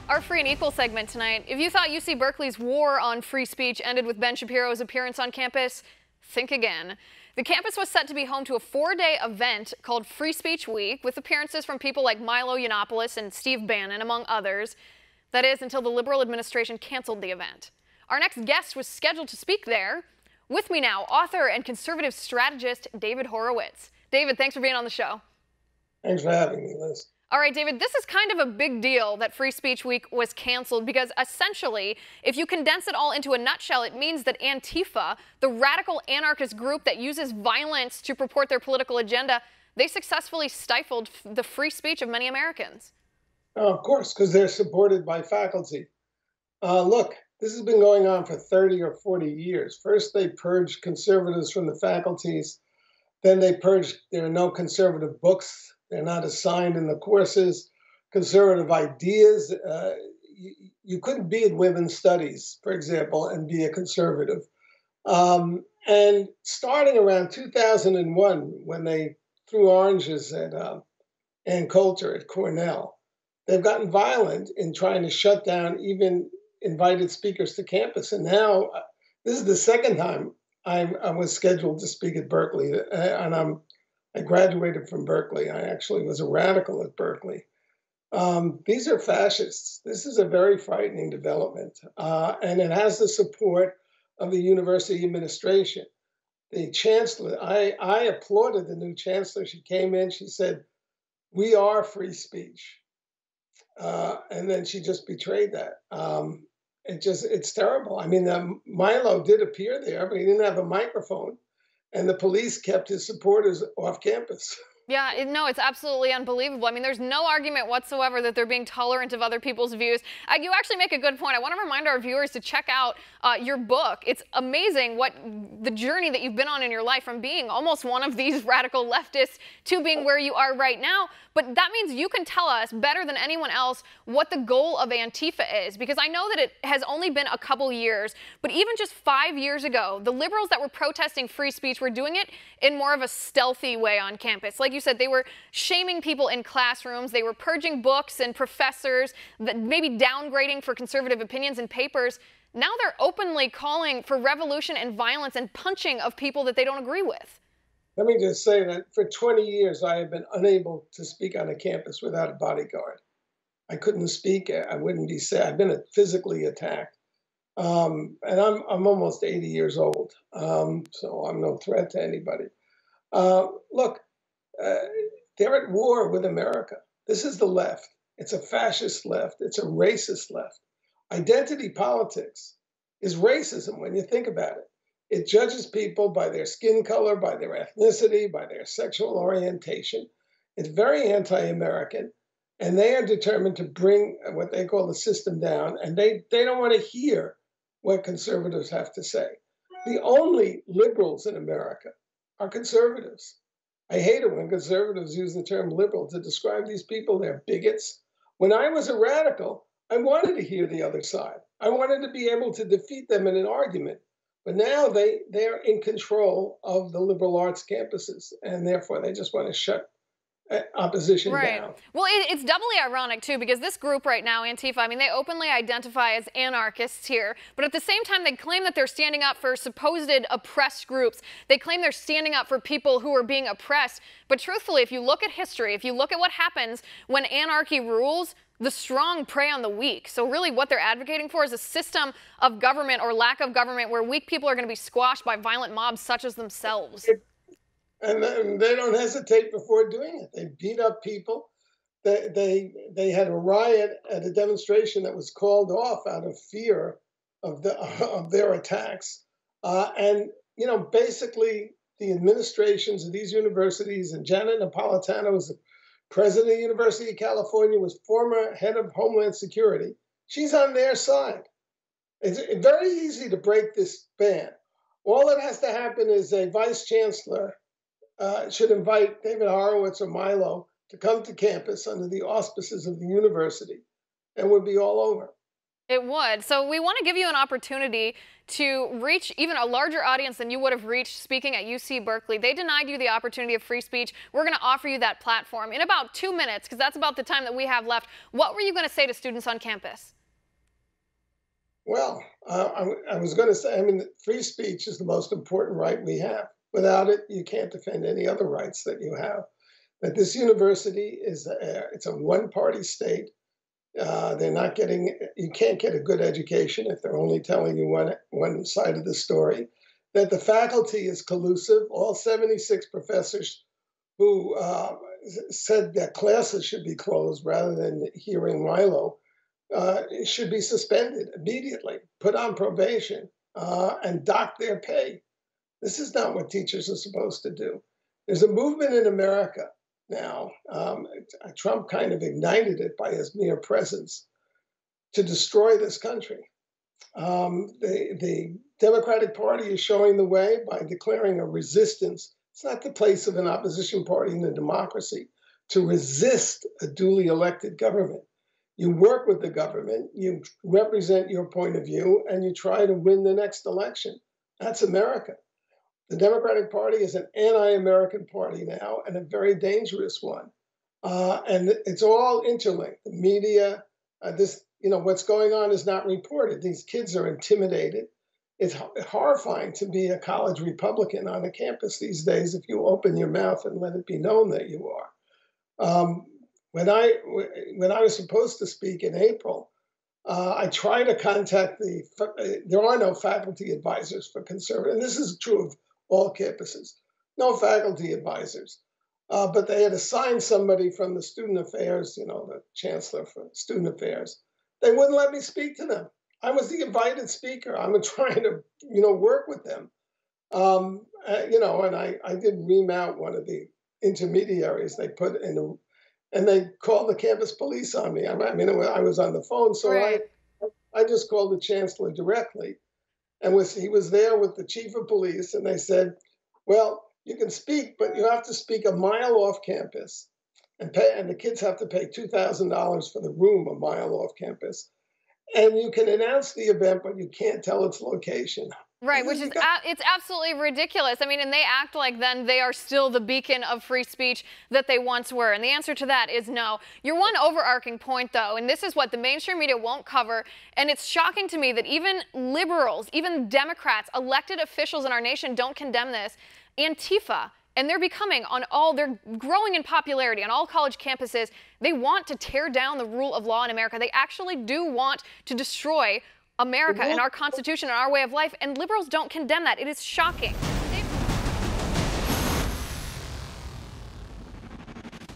Our Free and Equal segment tonight. If you thought UC Berkeley's war on free speech ended with Ben Shapiro's appearance on campus, think again. The campus was set to be home to a 4-day event called Free Speech Week, with appearances from people like Milo Yiannopoulos and Steve Bannon, among others. That is, until the Liberal administration canceled the event. Our next guest was scheduled to speak there. With me now, author and conservative strategist David Horowitz. David, thanks for being on the show. Thanks for having me, Liz. All right, David, this is kind of a big deal that Free Speech Week was canceled because essentially, if you condense it all into a nutshell, it means that Antifa, the radical anarchist group that uses violence to purport their political agenda, they successfully stifled the free speech of many Americans. Oh, of course, because they're supported by faculty. Look, this has been going on for 30 or 40 years. First, they purged conservatives from the faculties. Then they purged, there are no conservative books. They're not assigned in the courses. Conservative ideas. You couldn't be in women's studies, for example, and be a conservative. And starting around 2001, when they threw oranges at Ann Coulter at Cornell, they've gotten violent in trying to shut down even invited speakers to campus. And now, this is the second time I was scheduled to speak at Berkeley, and I graduated from Berkeley. I actually was a radical at Berkeley. These are fascists. This is a very frightening development, and it has the support of the university administration. The chancellor, I applauded the new chancellor. She came in, she said, "We are free speech." And then she just betrayed that. It's terrible. I mean, Milo did appear there, but he didn't have a microphone. And the police kept his supporters off campus. Yeah, no, it's absolutely unbelievable. I mean, there's no argument whatsoever that they're being tolerant of other people's views. You actually make a good point. I want to remind our viewers to check out your book. It's amazing what the journey that you've been on in your life, from being almost one of these radical leftists to being where you are right now. But that means you can tell us better than anyone else what the goal of Antifa is, because I know that it has only been a couple years, but even just 5 years ago, the liberals that were protesting free speech were doing it in more of a stealthy way on campus. Like you said, they were shaming people in classrooms, they were purging books and professors, maybe downgrading for conservative opinions in papers. Now they're openly calling for revolution and violence and punching of people that they don't agree with. Let me just say that for 20 years, I have been unable to speak on a campus without a bodyguard. I couldn't speak. I wouldn't be safe. I've been physically attacked. And I'm almost 80 years old, so I'm no threat to anybody. Look, they're at war with America. This is the left. It's a fascist left. It's a racist left. Identity politics is racism when you think about it. It judges people by their skin color, by their ethnicity, by their sexual orientation. It's very anti-American, and they are determined to bring what they call the system down, and they don't want to hear what conservatives have to say. The only liberals in America are conservatives. I hate it when conservatives use the term liberal to describe these people. They're bigots. When I was a radical, I wanted to hear the other side. I wanted to be able to defeat them in an argument. But now they're in control of the liberal arts campuses, and therefore they just want to shut opposition down. Well, it's doubly ironic, too, because this group right now, Antifa, I mean, they openly identify as anarchists here, but at the same time, they claim that they're standing up for supposed oppressed groups. They claim they're standing up for people who are being oppressed. But truthfully, if you look at history, if you look at what happens when anarchy rules, the strong prey on the weak. So really what they're advocating for is a system of government or lack of government where weak people are going to be squashed by violent mobs such as themselves. And they don't hesitate before doing it. They beat up people. They had a riot at a demonstration that was called off out of fear of their attacks. And basically the administrations of these universities, and Janet Napolitano was the president of the University of California, was former head of Homeland Security. She's on their side. It's very easy to break this ban. All that has to happen is a vice chancellor should invite David Horowitz or Milo to come to campus under the auspices of the university, and we'd be all over. It would. So we want to give you an opportunity to reach even a larger audience than you would have reached speaking at UC Berkeley. They denied you the opportunity of free speech. We're going to offer you that platform in about 2 minutes, because that's about the time that we have left. What were you going to say to students on campus? Well, I was going to say, I mean, free speech is the most important right we have. Without it, you can't defend any other rights that you have. But this university it's a one-party state. They're not getting, you can't get a good education if they're only telling you one side of the story. That the faculty is collusive. All 76 professors who said that classes should be closed rather than hearing Milo should be suspended immediately, put on probation, and dock their pay. This is not what teachers are supposed to do. There's a movement in America now. Trump kind of ignited it by his mere presence to destroy this country. The Democratic Party is showing the way by declaring a resistance. It's not the place of an opposition party in a democracy to resist a duly elected government. You work with the government, you represent your point of view, and you try to win the next election. That's America. The Democratic Party is an anti-American party now, and a very dangerous one. And it's all interlinked. The media, what's going on is not reported. These kids are intimidated. It's horrifying to be a college Republican on a campus these days if you open your mouth and let it be known that you are. When I was supposed to speak in April, I tried to contact there are no faculty advisors for conservative, and this is true of all campuses, no faculty advisors. But they had assigned somebody from the student affairs, the chancellor for student affairs. They wouldn't let me speak to them. I was the invited speaker. I'm trying to, work with them. And I did ream out one of the intermediaries they put in and they called the campus police on me. I was on the phone, so Right. I just called the chancellor directly, and he was there with the chief of police, and they said, "Well, you can speak, but you have to speak a mile off campus, and the kids have to pay $2,000 for the room a mile off campus, and you can announce the event, but you can't tell its location." Right, which is it's absolutely ridiculous. I mean, and they act like then they are still the beacon of free speech that they once were. And the answer to that is no. Your one overarching point, though, and this is what the mainstream media won't cover, and it's shocking to me that even liberals, even Democrats, elected officials in our nation don't condemn this. Antifa, and they're growing in popularity on all college campuses. They want to tear down the rule of law in America. They actually do want to destroy America and our Constitution and our way of life, and liberals don't condemn that. It is shocking.